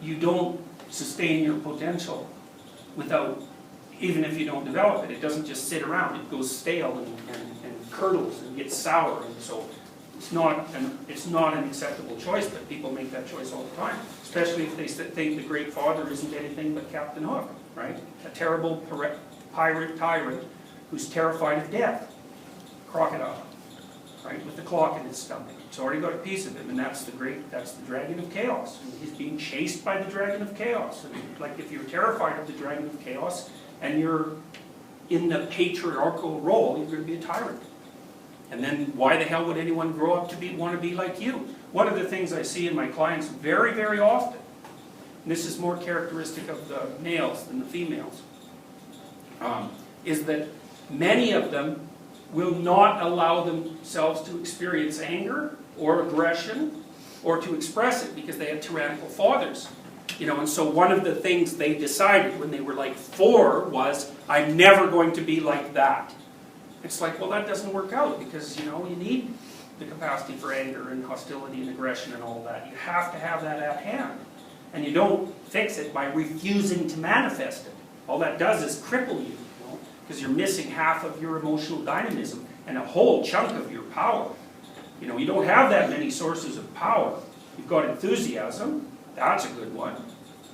you don't sustain your potential without, even if you don't develop it. It doesn't just sit around. It goes stale and curdles and gets sour. And so it's not an acceptable choice, but people make that choice all the time. Especially if they think the Great Father isn't anything but Captain Hook, right? A terrible pirate tyrant who's terrified of death. Crocodile, right? With the clock in his stomach. It's already got a piece of him, and that's the Dragon of Chaos. And he's being chased by the Dragon of Chaos. And like, if you're terrified of the Dragon of Chaos and you're in the patriarchal role, you're going to be a tyrant. And then why the hell would anyone grow up to want to be like you? One of the things I see in my clients very, very often, and this is more characteristic of the males than the females, is that many of them will not allow themselves to experience anger or aggression or to express it because they had tyrannical fathers. You know, and so one of the things they decided when they were like 4 was, I'm never going to be like that. It's like, well, that doesn't work out because, you know, you need the capacity for anger and hostility and aggression and all that. You have to have that at hand. And you don't fix it by refusing to manifest it. All that does is cripple you, because you're missing half of your emotional dynamism and a whole chunk of your power. You know, you don't have that many sources of power. You've got enthusiasm, that's a good one.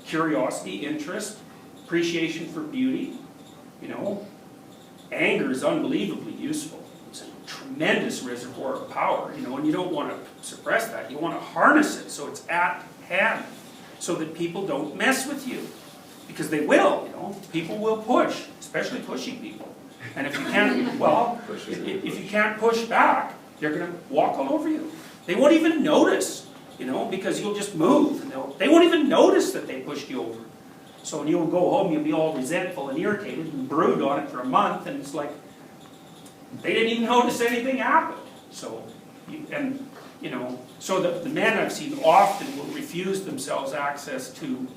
Curiosity, interest, appreciation for beauty, you know. Anger is unbelievably useful. It's a tremendous reservoir of power, you know, and you don't want to suppress that. You want to harness it so it's at hand, so that people don't mess with you. Because they will, you know. People will push, especially pushy people. And if you can't, well, if you can't push back, they're going to walk all over you. They won't even notice, you know, because you'll just move. And they won't even notice that they pushed you over. So when you'll go home, you'll be all resentful and irritated and brood on it for a month, and it's like, they didn't even notice anything happened. So, you know, so the men I've seen often will refuse themselves access to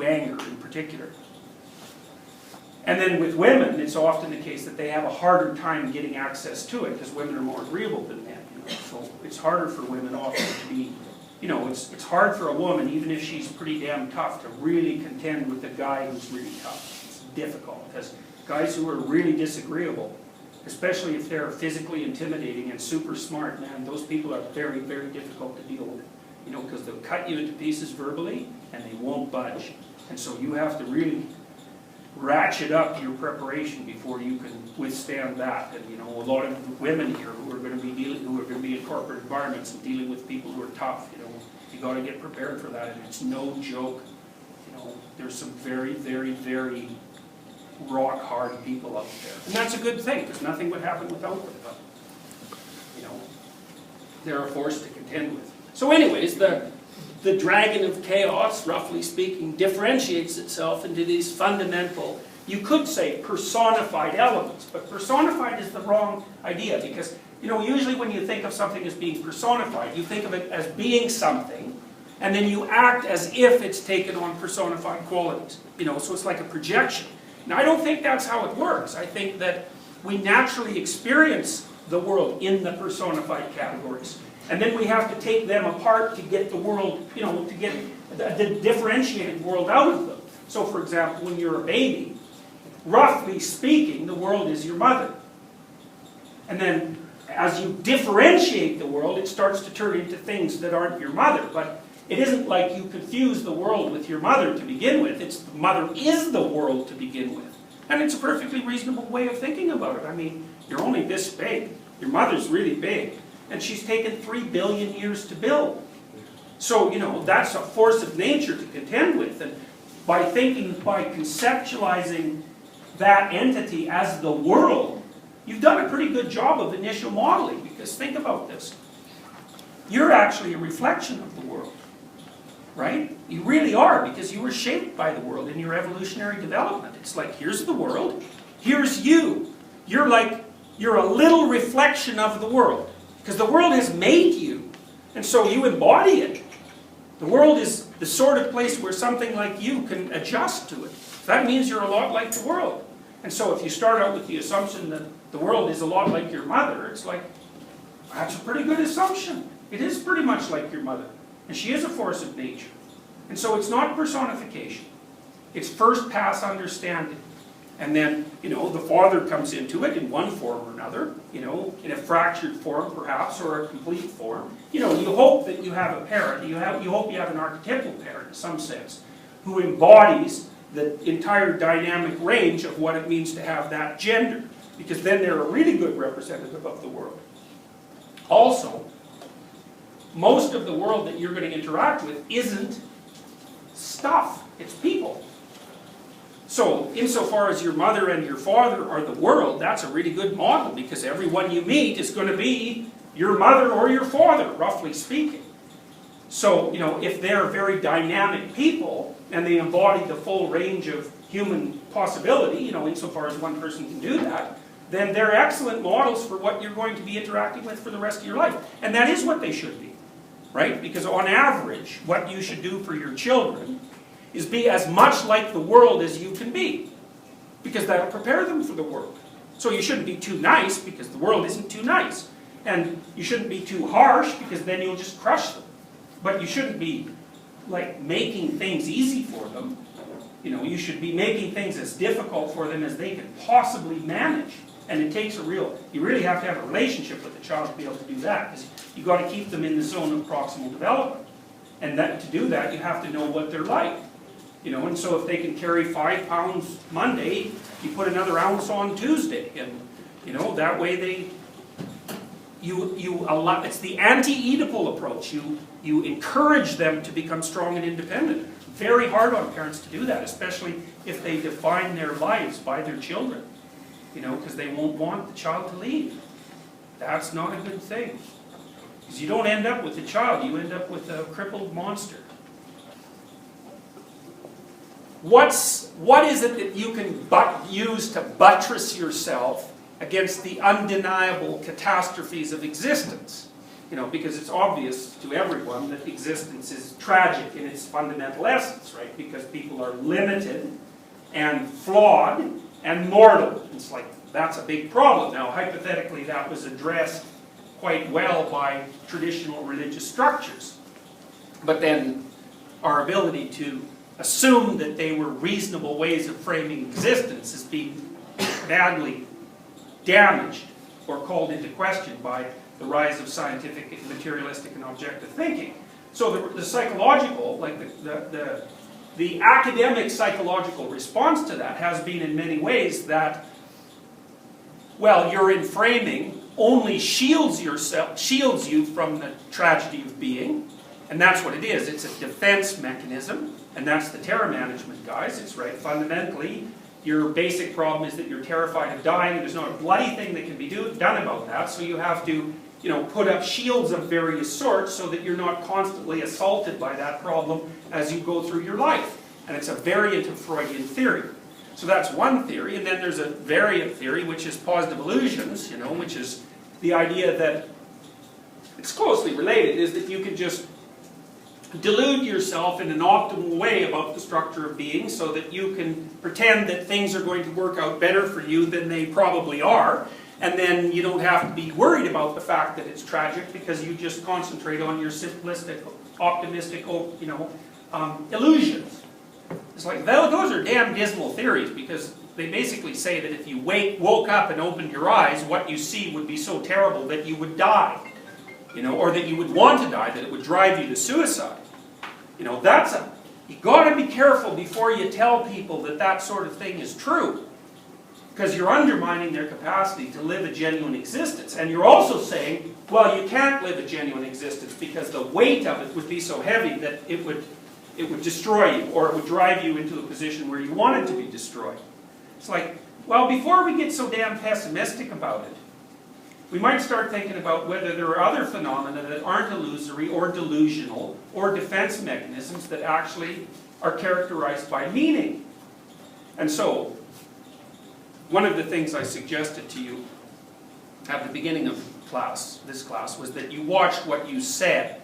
anger in particular. And then with women, it's often the case that they have a harder time getting access to it because women are more agreeable than men. You know? So it's harder for women often to be, you know, it's hard for a woman, even if she's pretty damn tough, to really contend with a guy who's really tough. It's difficult because guys who are really disagreeable, especially if they're physically intimidating and super smart, man, those people are very, very difficult to deal with. You know, because they'll cut you into pieces verbally and they won't budge. And so you have to really ratchet up your preparation before you can withstand that. And you know, a lot of women here who are going to be in corporate environments and dealing with people who are tough, you know, you got to get prepared for that, and it's no joke. You know, there's some very, very, very rock hard people out there. And that's a good thing, because nothing would happen without them. But, you know, they're a force to contend with. So anyways, the Dragon of Chaos, roughly speaking, differentiates itself into these fundamental, you could say personified elements, but personified is the wrong idea because, you know, usually when you think of something as being personified, you think of it as being something, and then you act as if it's taken on personified qualities, you know, so it's like a projection. Now, I don't think that's how it works. I think that we naturally experience the world in the personified categories. And then we have to take them apart to get the world, you know, to get the differentiated world out of them. So, for example, when you're a baby, roughly speaking, the world is your mother. And then as you differentiate the world, it starts to turn into things that aren't your mother. But it isn't like you confuse the world with your mother to begin with. It's the mother is the world to begin with. And it's a perfectly reasonable way of thinking about it. I mean, you're only this big. Your mother's really big. And she's taken 3 billion years to build. So, you know, that's a force of nature to contend with. And by conceptualizing that entity as the world, you've done a pretty good job of initial modeling. Because think about this. You're actually a reflection of the world. Right? You really are, because you were shaped by the world in your evolutionary development. It's like, here's the world, here's you. You're a little reflection of the world. Because the world has made you, and so you embody it. The world is the sort of place where something like you can adjust to it. That means you're a lot like the world. And so if you start out with the assumption that the world is a lot like your mother, it's like, that's a pretty good assumption. It is pretty much like your mother. And she is a force of nature. And so it's not personification. It's first pass understanding. And then, the father comes into it in one form or another, in a fractured form perhaps, or a complete form. You hope that you have a parent, you hope you have an archetypal parent in some sense, who embodies the entire dynamic range of what it means to have that gender. Because then they're a really good representative of the world. Also, most of the world that you're going to interact with isn't stuff, it's people. So, insofar as your mother and your father are the world, that's a really good model, because everyone you meet is going to be your mother or your father, roughly speaking. So, if they're very dynamic people, and they embody the full range of human possibility, insofar as one person can do that, then they're excellent models for what you're going to be interacting with for the rest of your life. And that is what they should be, right? Because on average, what you should do for your children is be as much like the world as you can be, because that'll prepare them for the world. So you shouldn't be too nice, because the world isn't too nice. And you shouldn't be too harsh, because then you'll just crush them. But you shouldn't be, making things easy for them. You should be making things as difficult for them as they can possibly manage. And it takes you really have to have a relationship with the child to be able to do that, because you've got to keep them in the zone of proximal development. And to do that, you have to know what they're like. And so if they can carry 5 pounds Monday, you put another ounce on Tuesday, and that way you allow. It's the anti-Oedipal approach. You encourage them to become strong and independent. Very hard on parents to do that, especially if they define their lives by their children. Because they won't want the child to leave. That's not a good thing. Because you don't end up with a child, you end up with a crippled monster. What is it that you can use to buttress yourself against the undeniable catastrophes of existence? Because it's obvious to everyone that existence is tragic in its fundamental essence, right? Because people are limited and flawed and mortal. It's that's a big problem. Now, hypothetically, that was addressed quite well by traditional religious structures. But then our ability to assume that they were reasonable ways of framing existence is being badly damaged or called into question by the rise of scientific, materialistic, and objective thinking. So the psychological, the academic psychological response to that has been in many ways that, your inframing only shields you from the tragedy of being, and that's what it is. It's a defense mechanism. And that's the terror management, guys. It's right. Fundamentally, your basic problem is that you're terrified of dying, and there's not a bloody thing that can be done about that. So you have to, put up shields of various sorts so that you're not constantly assaulted by that problem as you go through your life. And it's a variant of Freudian theory. So that's one theory. And then there's a variant theory, which is positive illusions, which is the idea that it's closely related, is that you can just delude yourself in an optimal way about the structure of being so that you can pretend that things are going to work out better for you than they probably are, and then you don't have to be worried about the fact that it's tragic because you just concentrate on your simplistic, optimistic, illusions. It's those are damn dismal theories, because they basically say that if you woke up and opened your eyes, what you see would be so terrible that you would die. Or that you would want to die, that it would drive you to suicide. You got to be careful before you tell people that sort of thing is true. Because you're undermining their capacity to live a genuine existence. And you're also saying, well, you can't live a genuine existence because the weight of it would be so heavy that it would destroy you, or it would drive you into a position where you wanted to be destroyed. It's before we get so damn pessimistic about it, we might start thinking about whether there are other phenomena that aren't illusory or delusional or defense mechanisms that actually are characterized by meaning. And so, one of the things I suggested to you at the beginning of this class, was that you watched what you said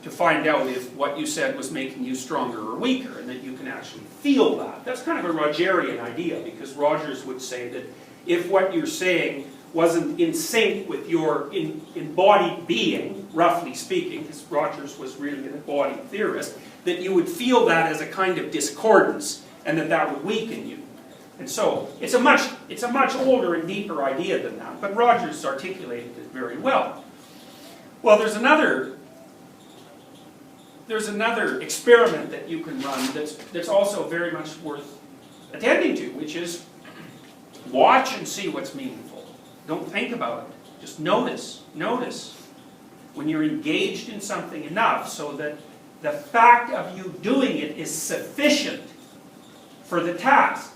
to find out if what you said was making you stronger or weaker, and that you can actually feel that. That's kind of a Rogerian idea, because Rogers would say that if what you're saying wasn't in sync with your embodied being, roughly speaking, because Rogers was really an embodied theorist, that you would feel that as a kind of discordance, and that would weaken you. And so, it's a much older and deeper idea than that, but Rogers articulated it very well. Well, there's another experiment that you can run that's also very much worth attending to, which is watch and see what's meaningful. Don't think about it. Just notice. Notice when you're engaged in something enough so that the fact of you doing it is sufficient for the task.